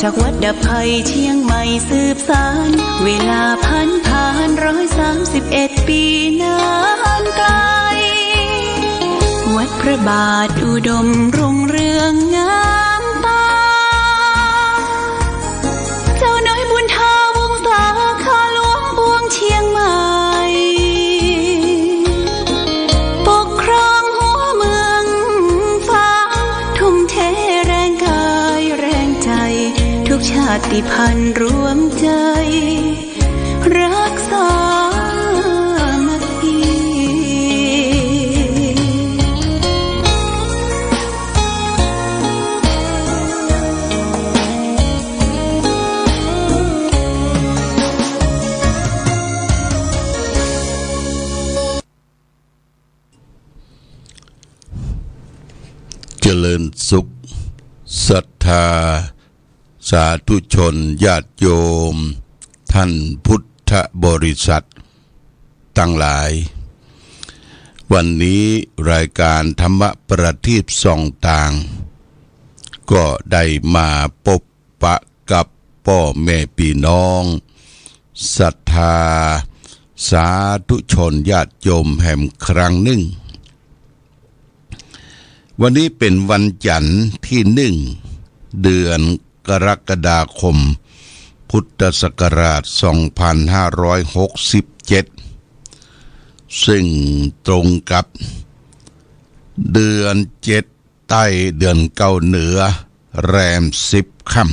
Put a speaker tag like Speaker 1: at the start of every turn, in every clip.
Speaker 1: จากวัดดับภัยเชียงใหม่สืบสานเวลาผ่าน131 ปีนานไกลวัดพระบาทอุดมรุ่งเรืองงามตาเจ้าน้อยบุญทาวงศาข้าหลวงบวงเชียงใหม่ปกครองหัวเมืองฟ้าทุ่มเทแรงกายแรงใจทุกชาติพันธุ์รวมใจรักษามัคคี
Speaker 2: เจริญสุขศรัทธาสาธุชนญาติโยมท่านพุทธบริษัททั้งหลายวันนี้รายการธรรมประทีปส่องต่างก็ได้มาพบปะกับพ่อแม่พี่น้องศรัทธาสาธุชนญาติโยมแห่งครั้งหนึ่งวันนี้เป็นวันจันทร์ที่1 เดือนกรกฎาคมพุทธศักราช 2567 ซึ่งตรงกับเดือน7ใต้เดือนเก้าเหนือแรม10 ค่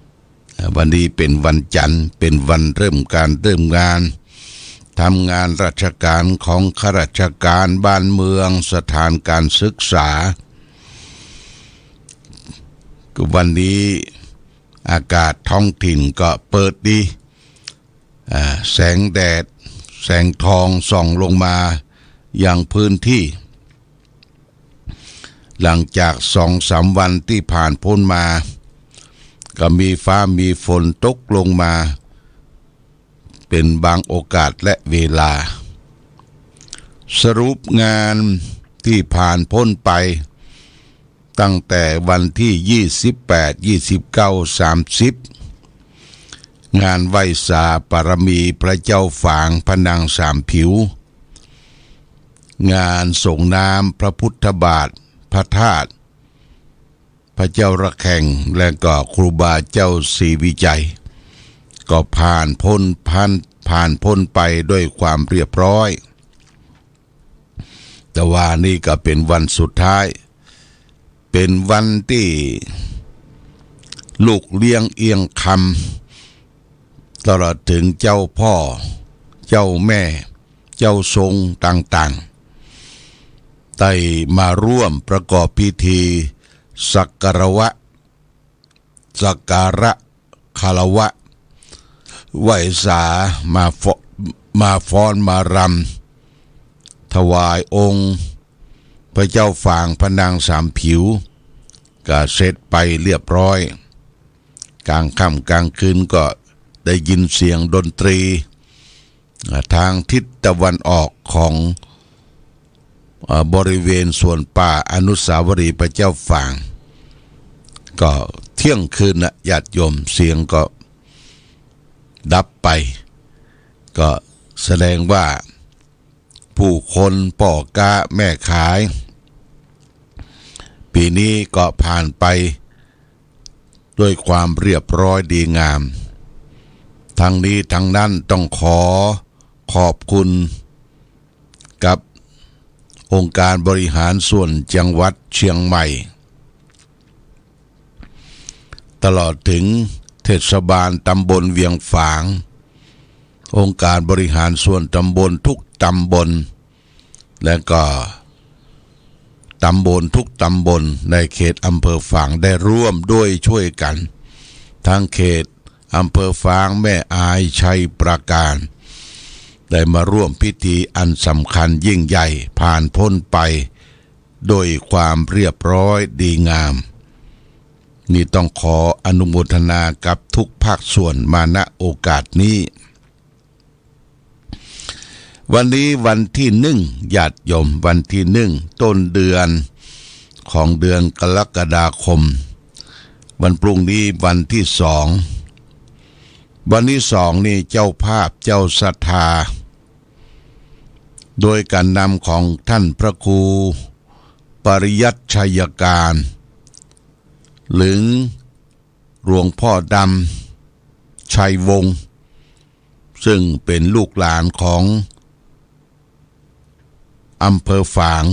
Speaker 2: ำวันนี้เป็นวันจันทร์เป็นวันเริ่มงานทำงานราชการของข้าราชการบ้านเมืองสถานการศึกษาวันนี้อากาศท้องถิ่นก็เปิดดีแสงแดดแสงทองส่องลงมาอย่างพื้นที่หลังจาก2-3 วันที่ผ่านพ้นมาก็มีฟ้ามีฝนตกลงมาเป็นบางโอกาสและเวลาสรุปงานที่ผ่านพ้นไปตั้งแต่วันที่28 29 30งานไหว้สาปารมีพระเจ้าฝางพระนางสามผิวงานส่งน้ำพระพุทธบาทพระธาตุพระเจ้าระแข่งและก็ครูบาเจ้าศรีวิจัยก็ผ่านพ้นไปด้วยความเรียบร้อยแต่ว่านี่ก็เป็นวันสุดท้ายเป็นวันที่ลูกเลี้ยงเอียงคำตลอดถึงเจ้าพ่อเจ้าแม่เจ้าทรงต่างๆได้มาร่วมประกอบพิธีสักการะคารวะไหว้สามาฟ้อนมารำถวายองค์พระเจ้าฝางพระนางสามผิวก็เสร็จไปเรียบร้อยกลางค่ำกลางคืนก็ได้ยินเสียงดนตรีทางทิศตะวันออกของบริเวณส่วนป่าอนุสาวรีย์พระเจ้าฝางก็เที่ยงคืนนะญาติโยมเสียงก็ดับไปก็แสดงว่าผู้คนพ่อกาแม่ขายปีนี้ก็ผ่านไปด้วยความเรียบร้อยดีงามทั้งนี้ทั้งนั้นต้องขอบคุณกับองค์การบริหารส่วนจังหวัดเชียงใหม่ตลอดถึงเทศบาลตำบลเวียงฝางองค์การบริหารส่วนตำบลทุกตำบลและก็ตำบลทุกตำบลในเขตอำเภอฝางได้ร่วมด้วยช่วยกันทั้งเขตอำเภอฝางแม่อายชัยปราการได้มาร่วมพิธีอันสำคัญยิ่งใหญ่ผ่านพ้นไปโดยความเรียบร้อยดีงามนี่ต้องขออนุโมทนากับทุกภาคส่วนมาณโอกาสนี้ วันนี้วันที่1ญาติโยมวันที่1ต้นเดือนของเดือนกรกฎาคม วันพรุ่งนี้วันที่2วันที่2นี่เจ้าภาพเจ้าศรัทธาโดยการนำของท่านพระครูปริยัติชัยการหรือหลวงพ่อดำชัยวงศ์ซึ่งเป็นลูกหลานของอำเภอฝาง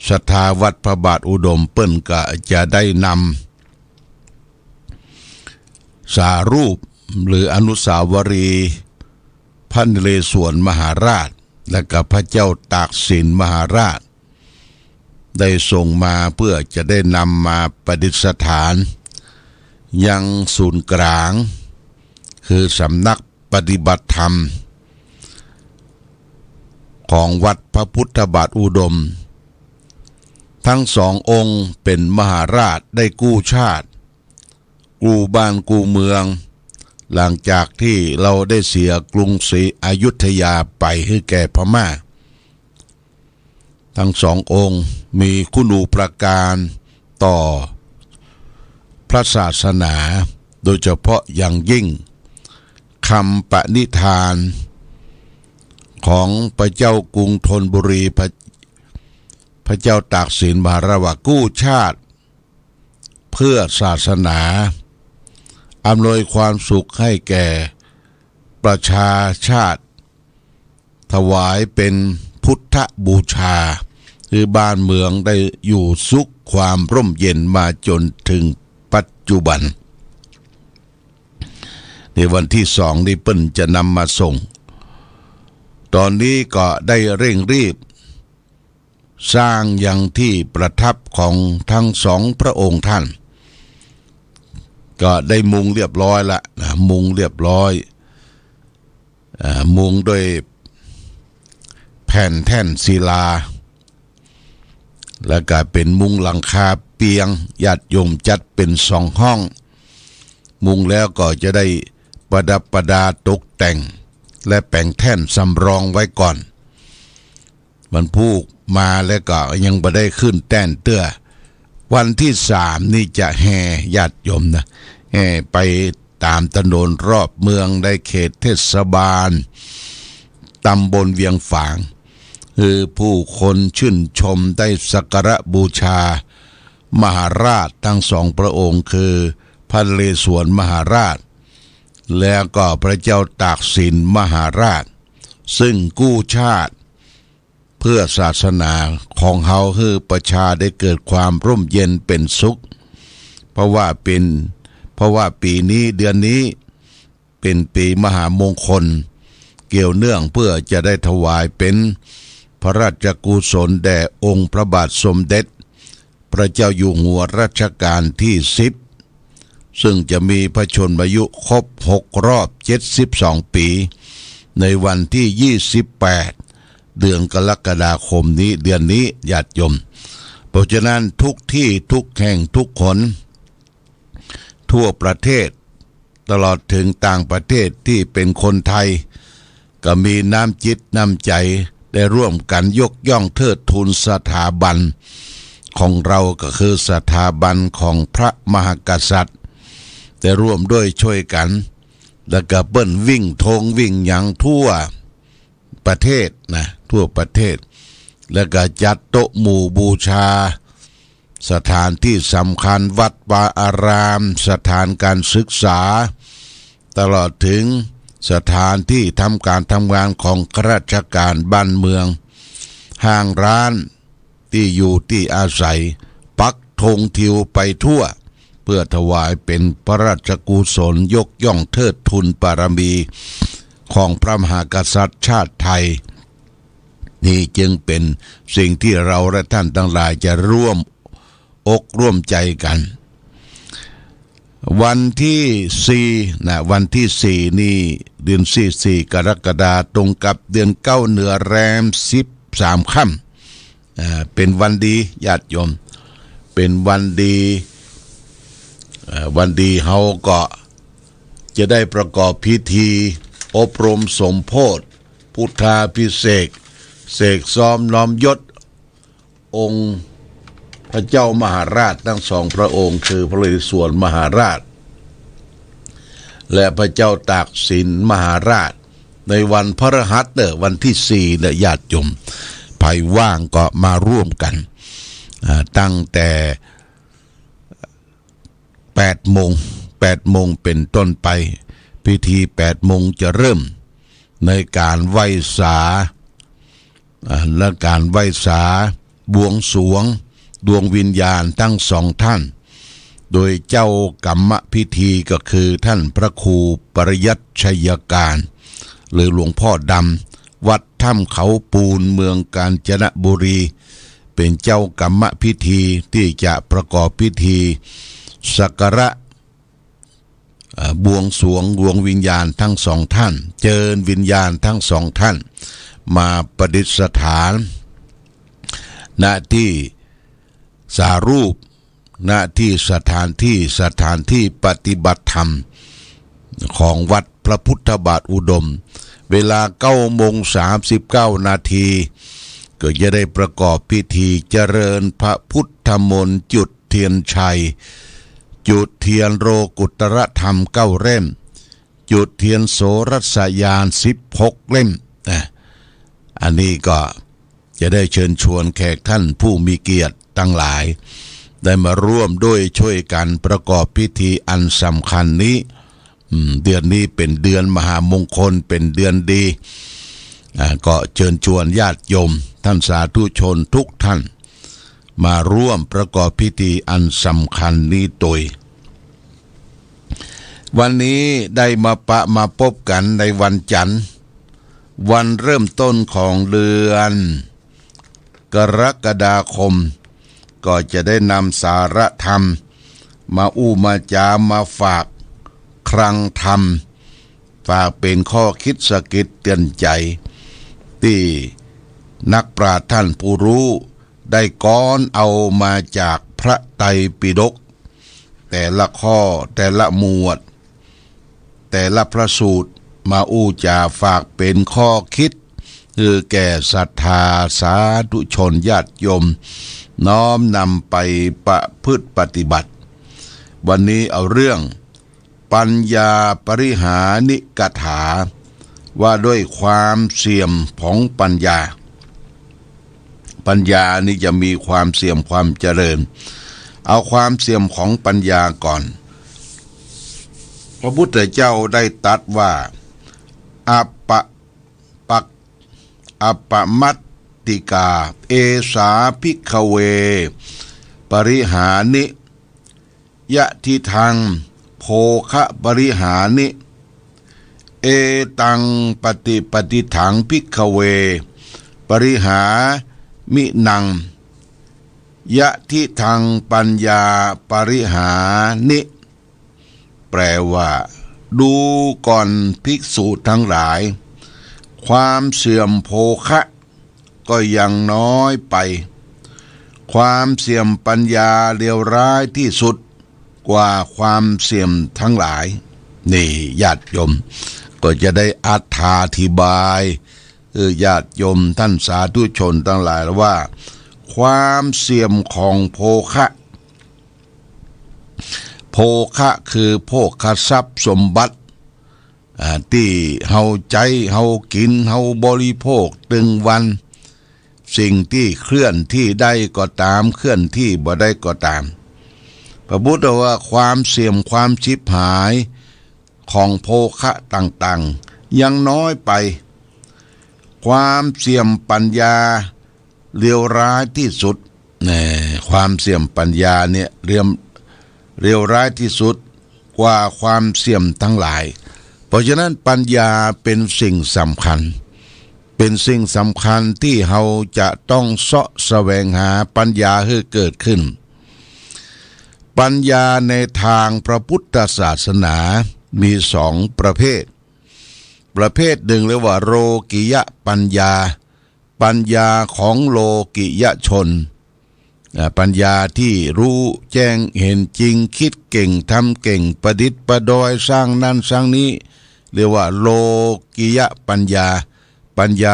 Speaker 2: ศรัทธาวัดพระบาทอุดมเปิ้นก็จะได้นำสารูปหรืออนุสาวรีย์พระนเรศวรมหาราชและกับพระเจ้าตากสินมหาราชได้ส่งมาเพื่อจะได้นำมาประดิษฐานยังศูนย์กลางคือสำนักปฏิบัติธรรมของวัดพระพุทธบาทอุดมทั้งสององค์เป็นมหาราชได้กู้ชาติกู้บ้านกู้เมืองหลังจากที่เราได้เสียกรุงศรีอยุธยาไปให้แก่พม่าทั้งสององค์มีคุณูปการต่อพระศาสนาโดยเฉพาะอย่างยิ่งคำปณิธานของพระเจ้ากรุงธนบุรีพระเจ้าตากสินมหาราชว่ากู้ชาติเพื่อศาสนาอำนวยความสุขให้แก่ประชาชาติถวายเป็นพุทธบูชาคือบ้านเมืองได้อยู่สุขความร่มเย็นมาจนถึงปัจจุบันในวันที่2นี้เปิ้นจะนำมาส่งตอนนี้ก็ได้เร่งรีบสร้างอย่างที่ประทับของทั้งสองพระองค์ท่านก็ได้มุงเรียบร้อยละนะมุงเรียบร้อยมุงด้วยแผ่นแท่นศิลาแล้วก็เป็นมุงหลังคาเปียงญาติโยมจัดเป็น2ห้องมุงแล้วก็จะได้ประดับประดาตกแต่งและแปลงแท่นสำรองไว้ก่อนมันพูกมาแล้วก็ยังไม่ได้ขึ้นแต้นเตื้อวันที่3นี่จะแห่ญาติโยมนะแห่ไปตามถนนรอบเมืองในเขตเทศบาลตำบลเวียงฝางคือผู้คนชื่นชมได้สักการะบูชามหาราชทั้งสองพระองค์คือพระนเรศวรมหาราชแล้วก็พระเจ้าตากสินมหาราชซึ่งกู้ชาติเพื่อศาสนาของเฮาคือประชาได้เกิดความร่มเย็นเป็นสุขเพราะว่าปีนี้เดือนนี้เป็นปีมหามงคลเกี่ยวเนื่องเพื่อจะได้ถวายเป็นพระราชกุศลแด่องค์พระบาทสมเด็จพระเจ้าอยู่หัวรัชกาลที่10ซึ่งจะมีพระชนมายุครบ6รอบ72ปีในวันที่28เดือนกรกฎาคมนี้เดือนนี้ญาติโยมเพราะฉะนั้นทุกที่ทุกแห่งทุกคนทั่วประเทศตลอดถึงต่างประเทศที่เป็นคนไทยก็มีน้ำจิตน้ำใจได้ร่วมกันยกย่องเทิดทูนสถาบันของเราก็คือสถาบันของพระมหากษัตริย์แต่ร่วมด้วยช่วยกันแล้วก็เบิ้ลวิ่งธงวิ่งอย่างทั่วประเทศนะทั่วประเทศแล้วก็จัดโต๊ะหมู่บูชาสถานที่สำคัญวัดวาอารามสถานการศึกษาตลอดถึงสถานที่ทำการทำงานของข้าราชการบ้านเมืองห้างร้านที่อยู่ที่อาศัยปักธงทิวไปทั่วเพื่อถวายเป็นพระราชกุศลยกย่องเทิดทูนบารมีของพระมหากษัตริย์ชาติไทยนี่จึงเป็นสิ่งที่เราและท่านทั้งหลายจะร่วมอกร่วมใจกันวันที่4นะวันที่4นี่เดือน4กรกฎาคมตรงกับเดือน9เหนือแรม13ค่ำเป็นวันดีญาติโยมเป็นวันดีเฮาก็จะได้ประกอบพิธีอบรมสมโภชพุทธาภิเษกเสกซ้อมน้อมยศองค์ พระเจ้ามหาราชทั้งสองพระองค์คือพระนเรศวรมหาราชและพระเจ้าตากสินมหาราชในวันพฤหัสวันที่4เนี่ยญาติโยมใครว่างก็มาร่วมกันตั้งแต่8 โมงเป็นต้นไปพิธี8 โมงจะเริ่มในการไหว้สาและการไหว้สาบวงสรวงดวงวิญญาณทั้งสองท่านโดยเจ้ากรรมพิธีก็คือท่านพระครูปริยัติชัยการหรือหลวงพ่อดำวัดถ้ำเขาปูนเมืองกาญจนบุรีเป็นเจ้ากรรมพิธีที่จะประกอบพิธีสักการะบวงสรวงดวงวิญญาณทั้งสองท่านเชิญวิญญาณทั้งสองท่านมาประดิษฐานณที่สารูปณที่สถานที่ปฏิบัติธรรมของวัดพระพุทธบาทอุดมเวลา9:39 นาทีก็จะได้ประกอบพิธีเจริญพระพุทธมนต์จุดเทียนชัยจุดเทียนโลกุตรธรรม9 เล่มจุดเทียนโสรัสยาน16 เล่มอันนี้ก็จะได้เชิญชวนแขกท่านผู้มีเกียรติทั้งหลายได้มาร่วมด้วยช่วยกันประกอบพิธีอันสำคัญนี้เดือนนี้เป็นเดือนมหามงคลเป็นเดือนดีก็เชิญชวนญาติโยมท่านสาธุชนทุกท่านมาร่วมประกอบพิธีอันสำคัญนี้โดยวันนี้ได้มาพบกันในวันจันทร์วันเริ่มต้นของเดือนกรกฎาคมก็จะได้นำสาระธรรมมามาจามาฝากคลังธรรมฝากเป็นข้อคิดสะกิดเตือนใจที่นักปราชญ์ท่านผู้รู้ได้ก้อนเอามาจากพระไตรปิฎกแต่ละข้อแต่ละหมวดแต่ละพระสูตรมาจาฝากเป็นข้อคิดคือแก่ศรัทธาสาธุชนญาติโยมน้อมนำไปประพฤติปฏิบัติวันนี้เอาเรื่องปัญญาปริหานิกถาว่าด้วยความเสื่อมของปัญญานี่จะมีความเสื่อมความเจริญเอาความเสื่อมของปัญญาก่อนพระพุทธเจ้าได้ตรัสว่าอัปปมัตติกาเอสาภิกขเวปริหานิยะทิทังโภคะปริหานิเอตังปฏิถังภิกขเวปริหามินังยะทิทังปัญญาปริหานิแปลว่าดูก่อนภิกษุทั้งหลายความเสื่อมโภคะก็ยังน้อยไปความเสื่อมปัญญาเลวร้ายที่สุดกว่าความเสื่อมทั้งหลายนี่ญาติโยมก็จะได้อธิบายญาติโยมท่านสาธุชนทั้งหลายว่าความเสื่อมของโภคะคือโภคทรัพย์สมบัติที่เฮาใจเฮากินเฮาบริโภคตึงวันสิ่งที่เคลื่อนที่ได้ก็ตามเคลื่อนที่บ่ได้ก็ตามพระพุทธว่าความเสื่อมความชิบหายของโภคะต่างๆยังน้อยไปความเสื่อมปัญญาเลวร้ายที่สุดความเสื่อมปัญญาเนี่ยเลวร้ายที่สุดกว่าความเสื่อมทั้งหลายเพราะฉะนั้นปัญญาเป็นสิ่งสำคัญที่เราจะต้องเสาะแสวงหาปัญญาให้เกิดขึ้นปัญญาในทางพระพุทธศาสนามี2 ประเภทหนึ่งเรียกว่าโลกิยะปัญญาของโลกิยชนปัญญาที่รู้แจ้งเห็นจริงคิดเก่งทำเก่งประดิษฐ์ประดอยสร้างนั่นสร้างนี้เรียกว่าโลกิยะปัญญ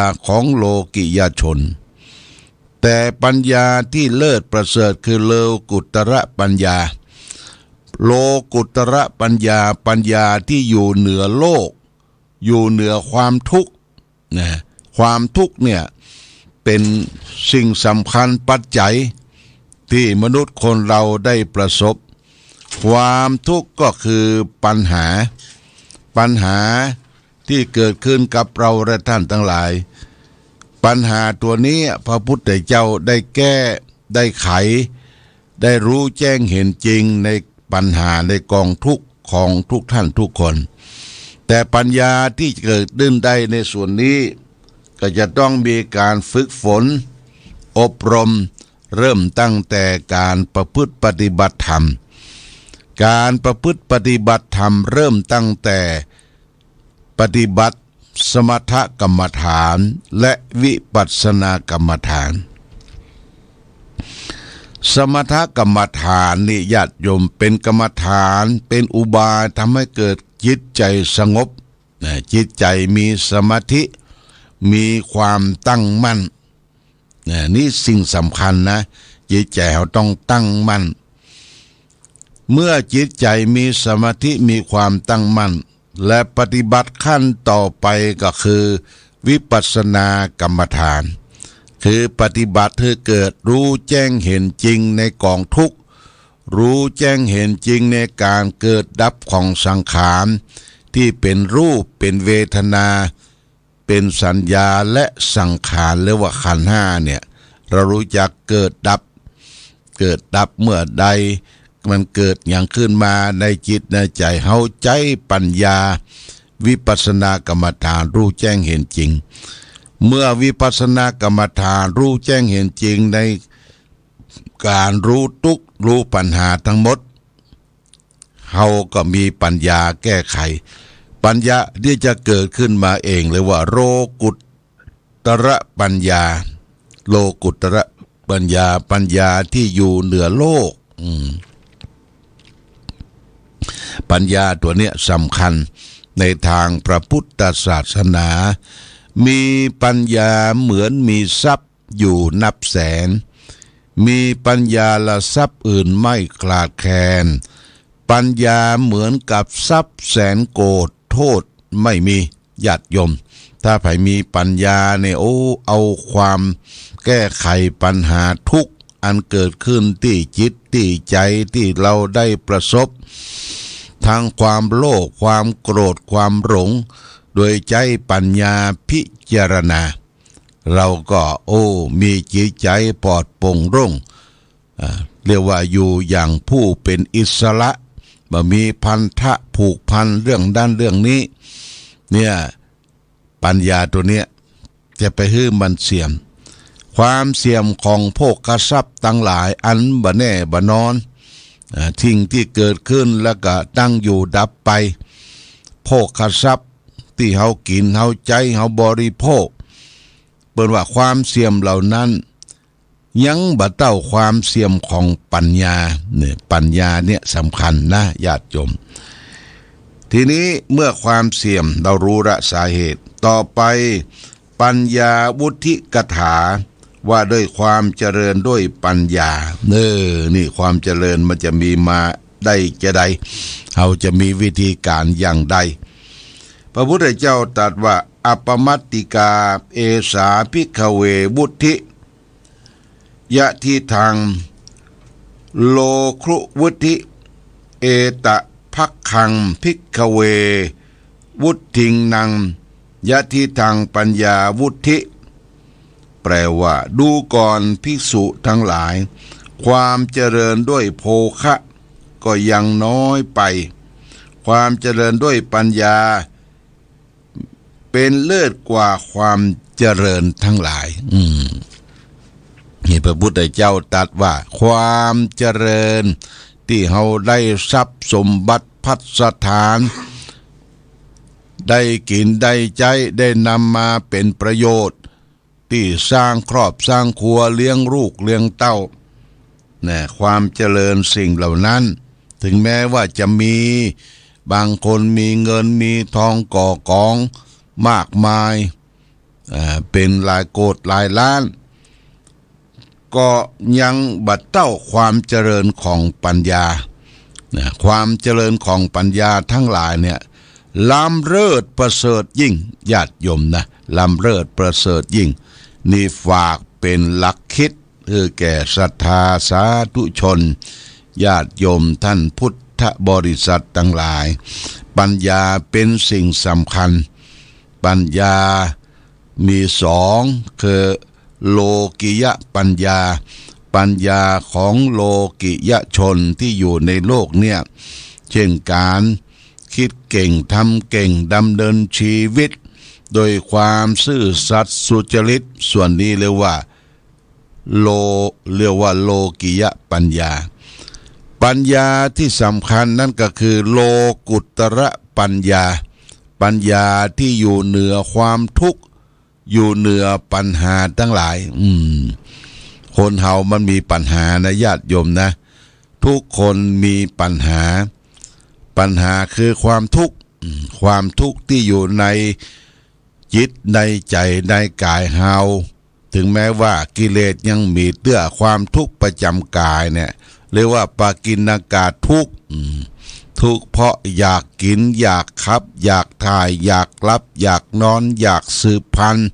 Speaker 2: าของโลกิยชน แต่ปัญญาที่เลิศประเสริฐคือโลกุตระปัญญาโลกุตระปัญญาปัญญาที่อยู่เหนือโลกอยู่เหนือความทุกข์นะความทุกข์เนี่ยเป็นสิ่งสำคัญปัจจัยที่มนุษย์คนเราได้ประสบความทุกข์ก็คือปัญหาที่เกิดขึ้นกับเราและท่านทั้งหลายปัญหาตัวนี้พระพุทธเจ้าได้แก้ได้ไขได้รู้แจ้งเห็นจริงในปัญหาในกองทุกข์ของทุกท่านทุกคนแต่ปัญญาที่เกิดขึ้นได้ในส่วนนี้ก็จะต้องมีการฝึกฝนอบรมเริ่มตั้งแต่การประพฤติปฏิบัติธรรมการประพฤติปฏิบัติธรรมเริ่มตั้งแต่ปฏิบัติสมถกรรมฐานและวิปัสสนากรรมฐานสมถกรรมฐานนี่ญาติโยมเป็นกรรมฐานเป็นอุบายทำให้เกิดจิตใจสงบจิตใจมีสมาธิมีความตั้งมั่นนี่สิ่งสำคัญนะจิตใจเราต้องตั้งมั่นเมื่อจิตใจมีสมาธิมีความตั้งมั่นและปฏิบัติขั้นต่อไปก็คือวิปัสสนากรรมฐานคือปฏิบัติให้เกิดรู้แจ้งเห็นจริงในกองทุกข์รู้แจ้งเห็นจริงในการเกิดดับของสังขารที่เป็นรูปเป็นเวทนาเป็นสัญญาและสังขารหรือว่าขันธ์ห้าเนี่ยเรารู้จักเกิดดับเมื่อใดมันเกิดอย่างขึ้นมาในจิตในใจเฮาใจปัญญาวิปัสสนากรรมฐานรู้แจ้งเห็นจริงเมื่อวิปัสสนากรรมฐานรู้แจ้งเห็นจริงในการรู้ทุกข์รู้ปัญหาทั้งหมดเฮาก็มีปัญญาแก้ไขปัญญาที่จะเกิดขึ้นมาเองเลยว่าโลกุตระปัญญาโลกุตระปัญญาที่อยู่เหนือโลกปัญญาตัวเนี้ยสำคัญในทางพระพุทธศาสนามีปัญญาเหมือนมีทรัพย์อยู่นับแสนมีปัญญาละทรัพย์อื่นไม่คลาดแคลนปัญญาเหมือนกับทรัพย์แสนโกฏโทษไม่มีญาติโยมถ้าใครมีปัญญาเนี่ยเอาความแก้ไขปัญหาทุกข์อันเกิดขึ้นที่จิตที่ใจที่เราได้ประสบทางความโลภความโกรธความหลงโดยใจปัญญาพิจารณาเราก็มีจิตใจปลอดโปร่งโล่งเรียกว่าอยู่อย่างผู้เป็นอิสระบ่มีพันธะผูกพันเรื่องด้านเรื่องนี้เนี่ยปัญญาตัวเนี้ยจะไปให้มันเสื่อมความเสื่อมของโภคทรัพย์ทั้งหลายอันบ่แน่บ่นอนทิ้งที่เกิดขึ้นแล้วก็ตั้งอยู่ดับไปโภคทรัพย์ที่เฮากินเฮาใจเฮาบริโภคเปิดว่าความเสื่อมเหล่านั้นยังบ่เต้าความเสื่อมของปัญญาเนี่ยปัญญาเนี่ยสำคัญนะญาติโยมทีนี้เมื่อความเสื่อมเรารู้ละสาเหตุต่อไปปัญญาวุฒิกถาว่าด้วยความเจริญด้วยปัญญานี่ความเจริญมันจะมีมาได้จะใดเราจะมีวิธีการอย่างใดพระพุทธเจ้าตรัสว่าอัปปมัตติกาเอสาภิกขเววุฒิยะทิทังโลครุวุฒิเอตะภักขังภิกขเววุฒิงนังยะทิทังปัญญาวุฒิแปลว่าดูก่อนภิกษุทั้งหลายความเจริญด้วยโภคะก็ยังน้อยไปความเจริญด้วยปัญญาเป็นเลิศกว่าความเจริญทั้งหลายนี่พระพุทธเจ้าตรัสว่าความเจริญที่เราได้ทรัพย์สมบัติพัสถานได้กินได้ใจได้นำมาเป็นประโยชน์ที่สร้างครอบสร้างครัวเลี้ยงลูกเลี้ยงเต้าความเจริญสิ่งเหล่านั้นถึงแม้ว่าจะมีบางคนมีเงินมีทองก่อกองมากมายเป็นหลายโกฏหลายล้าน ก็ยังบัดเต้าความเจริญของปัญญาความเจริญของปัญญาทั้งหลายเนี่ยล้ำเลิศประเสริฐยิ่งญาติโยมนะล้ำเลิศประเสริฐยิ่งนี่ฝากเป็นหลักคิดแก่ศรัทธาสาธุชนญาติโยมท่านพุทธบริษัททั้งหลายปัญญาเป็นสิ่งสำคัญปัญญามีสองคือโลกิยะปัญญาปัญญาของโลกิยชนที่อยู่ในโลกเนี่ยเช่นการคิดเก่งทำเก่งดำเนินชีวิตโดยความซื่อสัตย์สุจริตส่วนนี้เรียกว่าโลกิยะปัญญาปัญญาที่สำคัญนั่นก็คือโลกุตระปัญญาปัญญาที่อยู่เหนือความทุกข์อยู่เหนือปัญหาทั้งหลายคนเฮามันมีปัญหานะญาติโยมนะทุกคนมีปัญหาคือความทุกข์ที่อยู่ในจิตในใจในกายเฮาถึงแม้ว่ากิเลสยังมีเตื้อความทุกข์ประจำกายเนี่ยเรียกว่าปากิณกาทุกข์เพราะอยากกินอยากขับอยากถ่ายอยากหลับอยากนอนอยากสืบพันธุ์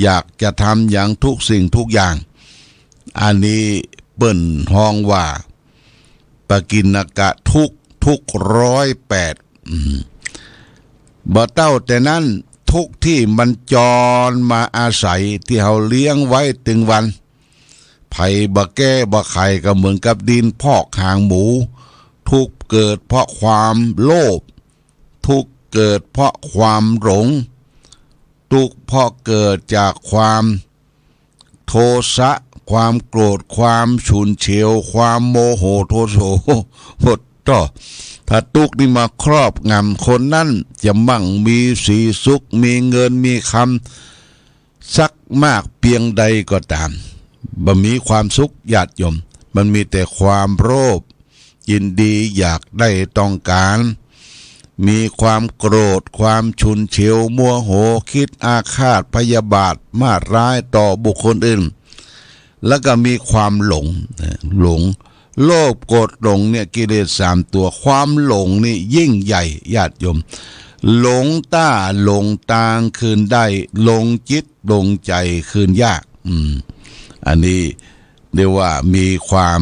Speaker 2: อยากจะทำอย่างทุกสิ่งทุกอย่างอันนี้เปิ้นห้องว่าปากิณกะทุก108บ่เต้าแต่นั้นทุกที่มันจรมาอาศัยที่เฮาเลี้ยงไว้ถึงวันไผบ่แก้บ่ไข่ก็เหมือนกับดินพอกหางหมูทุกเกิดเพราะความโลภทุกเกิดเพราะความหลงทุกเพราะเกิดจากความโทสะความโกรธความฉุนเฉียวความโมโหโทโสหมดต่อถ้าทุกนี่มาครอบงำคนนั้นจะมั่งมีสีสุขมีเงินมีคำสักมากเพียงใดก็ตามบ่มีความสุขญาติโยมมันมีแต่ความโลภยินดีอยากได้ต้องการมีความโกรธความฉุนเฉียวมัวโหคิดอาฆาตพยาบาทมาร้ายต่อบุคคลอื่นแล้วก็มีความหลงโลภโกรธหลงเนี่ยกิเลส3ตัวความหลงนี่ยิ่งใหญ่ญาติโยมหลงหลงตางคืนได้หลงจิตหลงใจคืนยากอันนี้เรียกว่ามีความ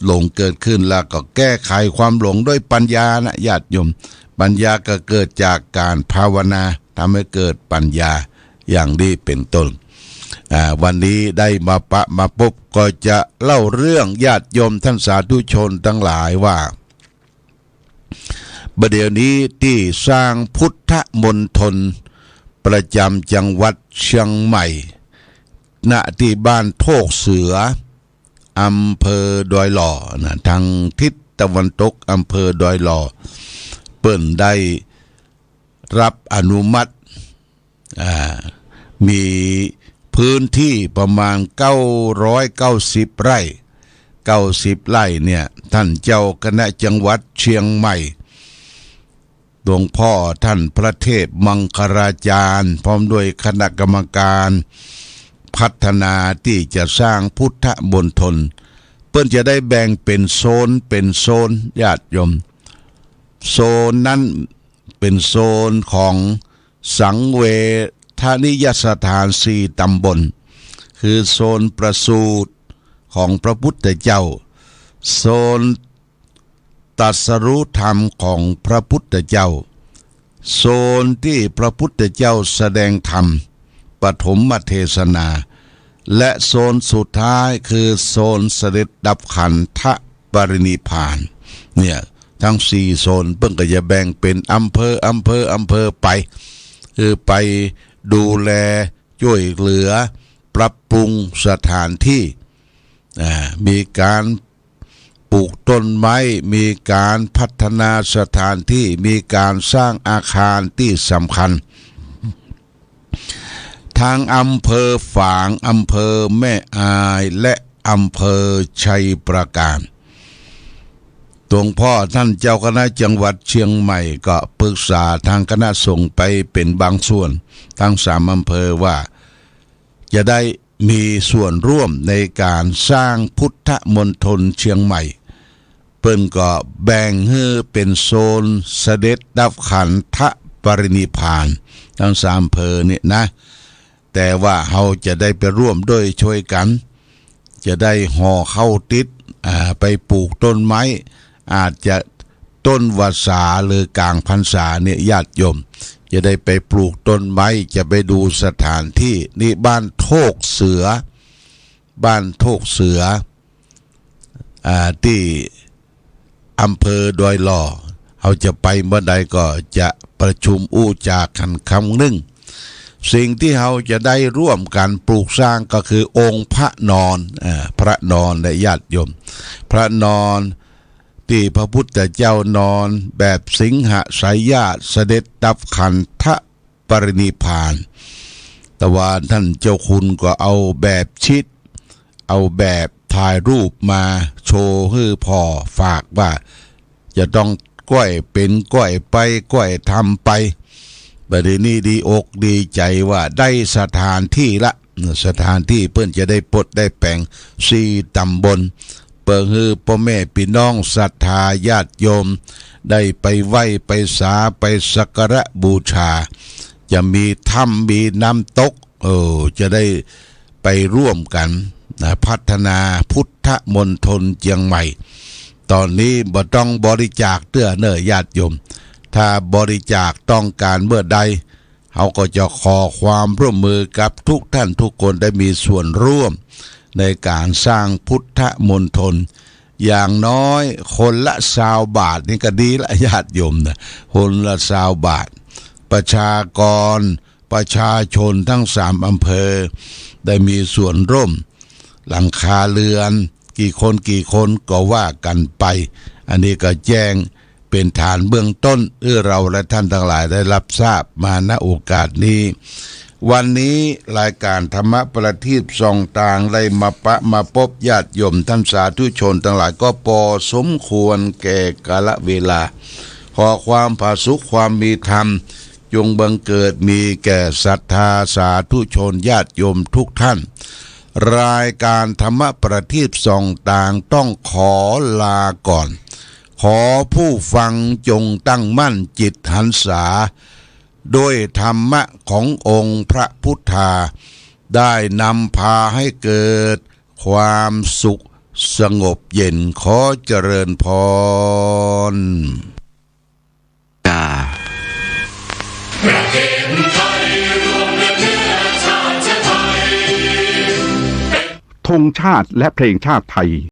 Speaker 2: หลงเกิดขึ้นแล้วก็แก้ไขความหลงด้วยปัญญานะญาติโยมปัญญาก็เกิดจากการภาวนาทำให้เกิดปัญญาอย่างนี้เป็นต้นวันนี้ได้มาพบก็จะเล่าเรื่องญาติโยมท่านสาธุชนทั้งหลายว่าประเดี๋ยวนี้ที่สร้างพุทธมณฑลประจำจังหวัดเชียงใหม่ณที่บ้านโทกเสืออำเภอดอยหล่อนะทางทิศตะวันตกอำเภอดอยหล่อเปิ้นได้รับอนุมัติมีพื้นที่ประมาณ990 ไร่90 ไร่เนี่ยท่านเจ้าคณะจังหวัดเชียงใหม่หลวงพ่อท่านพระเทพมังคลาจารย์พร้อมด้วยคณะกรรมการพัฒนาที่จะสร้างพุทธมณฑลเพิ่นจะได้แบ่งเป็นโซนญาติโยมโซนนั้นเป็นโซนของสังเวชนิยสถาน4 ตำบลคือโซนประสูติของพระพุทธเจ้าโซนตรัสรู้ธรรมของพระพุทธเจ้าโซนที่พระพุทธเจ้าแสดงธรรมปฐมเทศนาและโซนสุดท้ายคือโซนเสด็จดับขันธปรินิพพานเนี่ยทั้ง4 โซนเพิ่งก็จะแบ่งเป็นอำเภอไปคือไปดูแลช่วยเหลือปรับปรุงสถานที่มีการปลูกต้นไม้มีการพัฒนาสถานที่มีการสร้างอาคารที่สำคัญทางอำเภอฝางอำเภอแม่อายและอำเภอชัยประการหลวงพ่อท่านเจ้าคณะจังหวัดเชียงใหม่ก็ปรึกษาทางคณะสงฆ์ไปเป็นบางส่วนทั้ง3 อำเภอว่าจะได้ มีส่วนร่วมในการสร้างพุทธมณฑลเชียงใหม่เปิ้นก็แบ่งให้เป็นโซนเสด็จดับขันธปรินิพพานทั้ง3อำเภอนี่นะแต่ว่าเราจะได้ไปร่วมด้วยช่วยกันจะได้ห่อเข้าติดไปปลูกต้นไม้อาจจะต้นวาสาหรือกลางพรรษาเนี่ยญาติโยมจะได้ไปปลูกต้นไม้จะไปดูสถานที่นี่บ้านโทกเสือที่อำเภอดอยหล่อเขาจะไปเมื่อใดก็จะประชุมอู้จากขันคำนึ่งสิ่งที่เราจะได้ร่วมกันปลูกสร้างก็คือองค์พระนอนพระนอนและญาติโยมพระนอนที่พระพุทธเจ้านอนแบบสิงหสายญาติเสด็จดับขันธปรินิพพานแต่ว่าท่านเจ้าคุณก็เอาแบบชิดเอาแบบถ่ายรูปมาโชว์ให้พ่อฝากว่าจะต้องก้อยเป็นก้อยไปก้อยทำไปบัดนี้ดีอกดีใจว่าได้สถานที่ละสถานที่เพิ่นจะได้ปลดได้แปลง4ตำบลเปิดให้พ่อแม่พี่น้องศรัทธาญาติโยมได้ไปไหว้ไปสาไปสักการะบูชาจะมีถ้ำมีน้ำตกจะได้ไปร่วมกันพัฒนาพุทธมณฑลเชียงใหม่ตอนนี้บ่ต้องบริจาคเตื้อเน้อญาติโยมถ้าบริจาคต้องการเมื่อใดเขาก็จะขอความร่วมมือกับทุกท่านทุกคนได้มีส่วนร่วมในการสร้างพุทธมณฑลอย่างน้อยคนละ20 บาทนี่ก็ดีละญาติโยมนะคนละ20 บาทประชาชนทั้ง3อำเภอได้มีส่วนร่วมหลังคาเรือนกี่คนก็ว่ากันไปอันนี้ก็แจ้งเป็นฐานเบื้องต้นเราและท่านทั้งหลายได้รับทราบมาณโอกาสนี้วันนี้รายการธรรมประทีปส่องต่างได้มาพบญาติโยมท่านสาธุชนทั้งหลายก็พอสมควรแก่กาลเวลาขอความผาสุขความมีธรรมจงบังเกิดมีแก่ศรัทธาสาธุชนญาติโยมทุกท่านรายการธรรมประทีปส่องต่างต้องขอลาก่อนขอผู้ฟังจงตั้งมั่นจิตหันษาด้วยธรรมะขององค์พระพุทธาได้นำพาให้เกิดความสุขสงบเย็นขอเจริญพร
Speaker 3: ประเทศไทยรวมเนื้อชาติไทย
Speaker 4: ธงชาติและเพลงชาติไทย